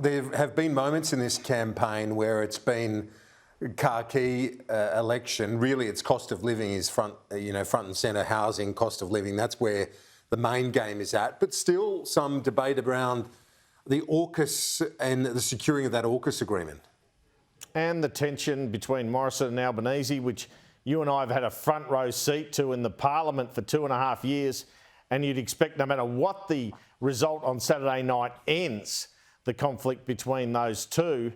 There have been moments in this campaign where it's been khaki election. Really, it's cost of living is front and centre. Housing, cost of living. That's where the main game is at. But still, some debate around the AUKUS and the securing of that AUKUS agreement. And the tension between Morrison and Albanese, which you and I have had a front row seat to in the Parliament for 2.5 years, and you'd expect no matter what the result on Saturday night ends, the conflict between those two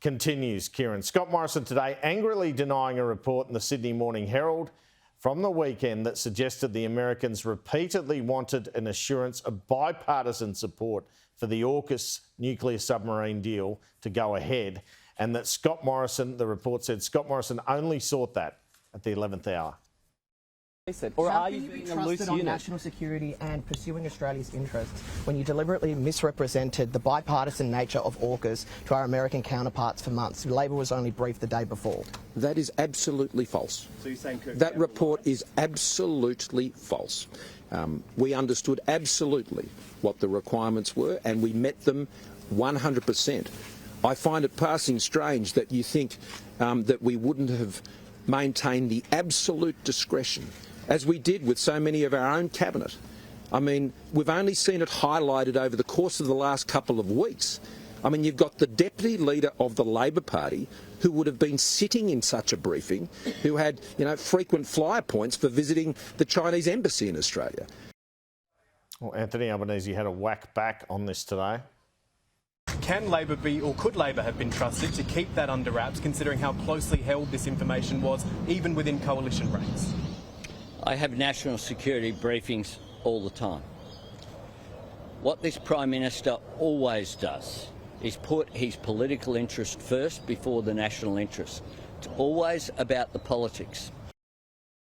continues, Kieran. Scott Morrison today angrily denying a report in the Sydney Morning Herald from the weekend that suggested the Americans repeatedly wanted an assurance of bipartisan support for the AUKUS nuclear submarine deal to go ahead, and that Scott Morrison, the report said, Scott Morrison only sought that at the 11th hour. Or are you being trusted on national security and pursuing Australia's interests when you deliberately misrepresented the bipartisan nature of AUKUS to our American counterparts for months? Labor was only briefed the day before. That is absolutely false. So you're saying that report is absolutely false. We understood absolutely what the requirements were and we met them 100%. I find it passing strange that you think that we wouldn't have maintained the absolute discretion as we did with so many of our own cabinet. I mean, we've only seen it highlighted over the course of the last couple of weeks. I mean, you've got the deputy leader of the Labor Party who would have been sitting in such a briefing, who had, frequent flyer points for visiting the Chinese embassy in Australia. Well, Anthony Albanese had a whack back on this today. Can Labor be, or could Labor have been trusted to keep that under wraps, considering how closely held this information was, even within coalition ranks? I have national security briefings all the time. What this Prime Minister always does is put his political interest first before the national interest. It's always about the politics.